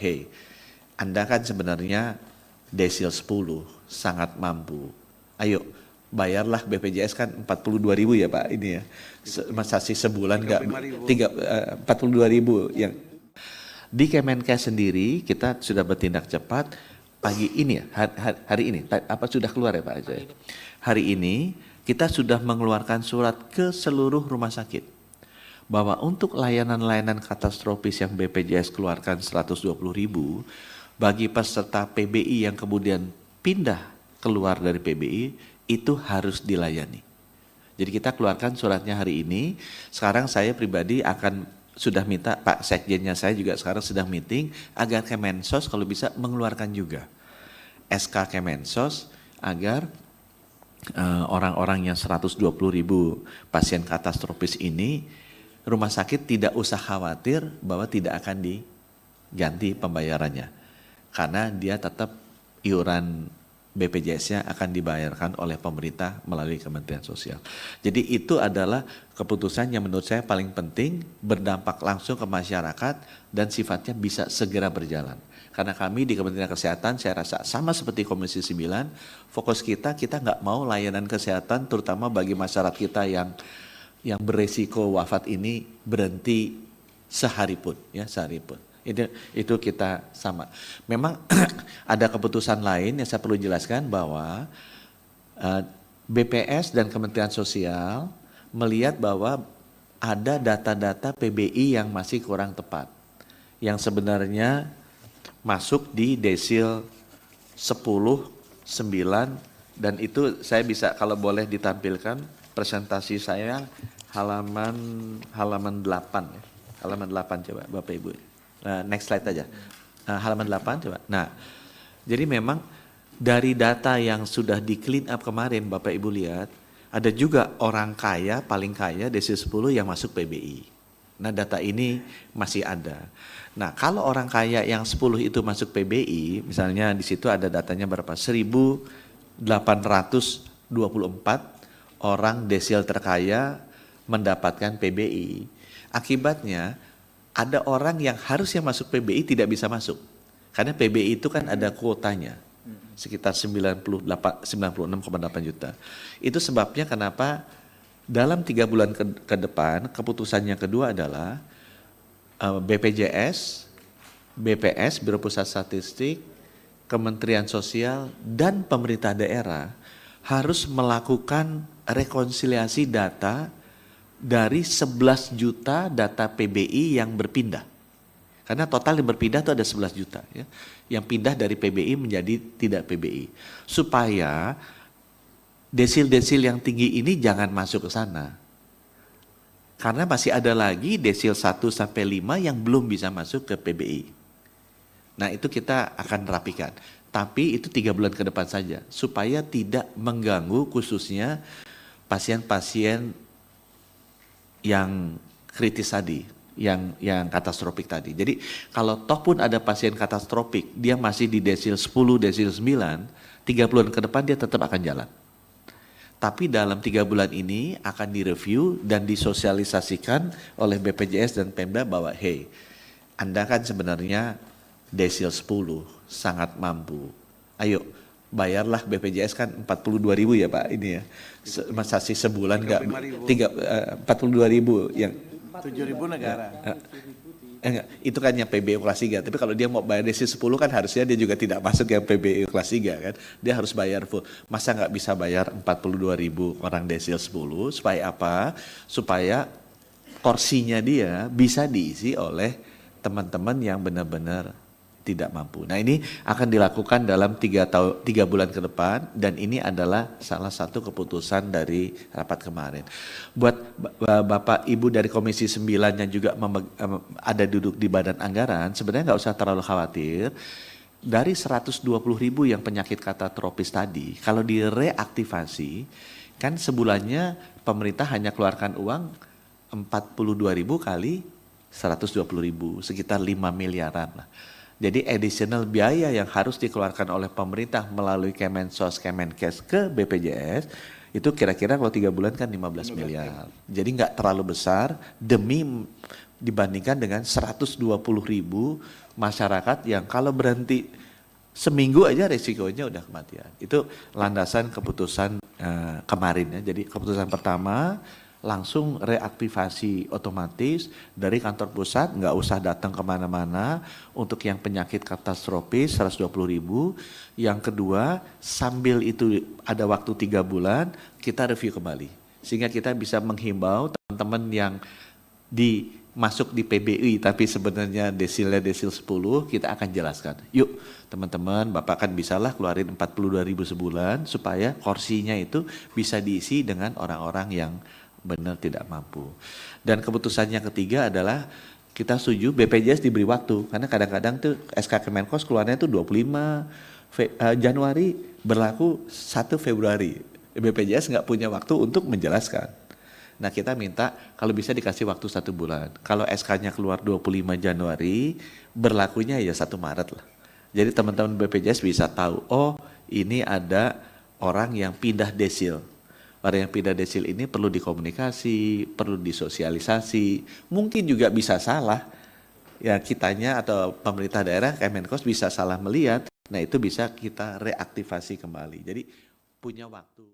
hey, Anda kan sebenarnya desil 10 sangat mampu. Ayo bayarlah BPJS kan 42.000 ya Pak ini ya. Masa sih sebulan nggak 42.000 yang di Kemenkes sendiri kita sudah bertindak cepat pagi ini ya hari ini apa sudah keluar ya Pak Ajay? Hari ini kita sudah mengeluarkan surat ke seluruh rumah sakit bahwa untuk layanan-layanan katastrofis yang BPJS keluarkan 120.000 bagi peserta PBI yang kemudian pindah keluar dari PBI itu harus dilayani. Jadi kita keluarkan suratnya hari ini. Sekarang saya pribadi akan sudah minta Pak Sekjennya saya juga sekarang sedang meeting agar Kemensos kalau bisa mengeluarkan juga SK Kemensos agar orang-orang yang 120.000 pasien katastrofis ini rumah sakit tidak usah khawatir bahwa tidak akan diganti pembayarannya karena dia tetap iuran BPJS-nya akan dibayarkan oleh pemerintah melalui Kementerian Sosial. Jadi itu adalah keputusan yang menurut saya paling penting, berdampak langsung ke masyarakat dan sifatnya bisa segera berjalan. Karena kami di Kementerian Kesehatan saya rasa sama seperti Komisi 9, fokus kita nggak mau layanan kesehatan terutama bagi masyarakat kita yang beresiko wafat ini berhenti sehari pun. Itu kita sama. Memang ada keputusan lain yang saya perlu jelaskan bahwa BPS dan Kementerian Sosial melihat bahwa ada data-data PBI yang masih kurang tepat. Yang sebenarnya masuk di desil 10, 9, dan itu saya bisa kalau boleh ditampilkan presentasi saya halaman 8 ya. Halaman 8 coba Bapak Ibu. Next slide aja. Halaman 8 coba. Nah, jadi memang dari data yang sudah di clean up kemarin Bapak Ibu lihat, ada juga orang kaya, paling kaya desil 10 yang masuk PBI. Nah, data ini masih ada. Nah, kalau orang kaya yang 10 itu masuk PBI, misalnya di situ ada datanya berapa? 1.824 orang desil terkaya mendapatkan PBI. Akibatnya ada orang yang harusnya masuk PBI tidak bisa masuk. Karena PBI itu kan ada kuotanya. Sekitar 96,8 juta. Itu sebabnya kenapa dalam 3 bulan ke depan keputusan yang kedua adalah BPJS, BPS, Biro Pusat Statistik, Kementerian Sosial, dan pemerintah daerah harus melakukan rekonsiliasi data dari 11 juta data PBI yang berpindah. Karena total yang berpindah itu ada 11 juta ya. Yang pindah dari PBI menjadi tidak PBI. Supaya desil-desil yang tinggi ini jangan masuk ke sana. Karena masih ada lagi desil 1 sampai 5 yang belum bisa masuk ke PBI. Nah, itu kita akan rapikan. Tapi itu 3 bulan ke depan saja supaya tidak mengganggu khususnya pasien-pasien yang kritis tadi, yang katastrofik tadi. Jadi kalau toh pun ada pasien katastrofik, dia masih di desil 10, desil 9, 3 bulan ke depan dia tetap akan jalan. Tapi dalam 3 bulan ini akan direview dan disosialisasikan oleh BPJS dan Pemda bahwa hey, Anda kan sebenarnya desil 10 sangat mampu. Ayo bayarlah BPJS kan 42.000 ya Pak ini ya. Masa sih sebulan nggak 42.000 yang 7.000 negara. Enggak, itu kan yang PBU kelas 3. Tapi kalau dia mau bayar desil 10 kan harusnya dia juga tidak masuk yang PBU kelas 3 kan. Dia harus bayar full. Masa nggak bisa bayar 42.000 orang desil 10 supaya apa? Supaya porsinya dia bisa diisi oleh teman-teman yang benar-benar tidak mampu. Nah, ini akan dilakukan dalam 3 bulan ke depan dan ini adalah salah satu keputusan dari rapat kemarin. Buat Bapak Ibu dari Komisi 9 yang juga ada duduk di Badan Anggaran, sebenarnya nggak usah terlalu khawatir. Dari 120.000 yang penyakit katastrofis tadi, kalau direaktivasi, kan sebulannya pemerintah hanya keluarkan uang 42.000 kali 120.000, sekitar 5 miliaran lah. Jadi additional biaya yang harus dikeluarkan oleh pemerintah melalui Kemensos, Kemenkes ke BPJS itu kira-kira kalau 3 bulan kan 15 miliar. Jadi nggak terlalu besar demi dibandingkan dengan 120.000 masyarakat yang kalau berhenti seminggu aja resikonya udah kematian. Itu landasan keputusan kemarin ya. Jadi keputusan pertama langsung reaktivasi otomatis dari kantor pusat, nggak usah datang kemana-mana untuk yang penyakit katastrofis 120.000. Yang kedua, sambil itu ada waktu 3 bulan, kita review kembali. Sehingga kita bisa menghimbau teman-teman yang masuk di PBI tapi sebenarnya desilnya desil 10, kita akan jelaskan. Yuk teman-teman, Bapak kan bisalah keluarin 42.000 sebulan supaya kursinya itu bisa diisi dengan orang-orang yang benar tidak mampu. Dan keputusan yang ketiga adalah kita setuju BPJS diberi waktu, karena kadang-kadang tuh SK Kemenkos keluarnya tuh 25 Januari berlaku 1 Februari. BPJS nggak punya waktu untuk menjelaskan. Nah kita minta kalau bisa dikasih waktu 1 bulan. Kalau SK-nya keluar 25 Januari, berlakunya ya 1 Maret lah. Jadi teman-teman BPJS bisa tahu, oh ini ada orang yang pindah desil. Orang yang pindah desil ini perlu dikomunikasi, perlu disosialisasi, mungkin juga bisa salah. Ya kitanya atau pemerintah daerah, Kemenkos bisa salah melihat, nah itu bisa kita reaktivasi kembali. Jadi punya waktu.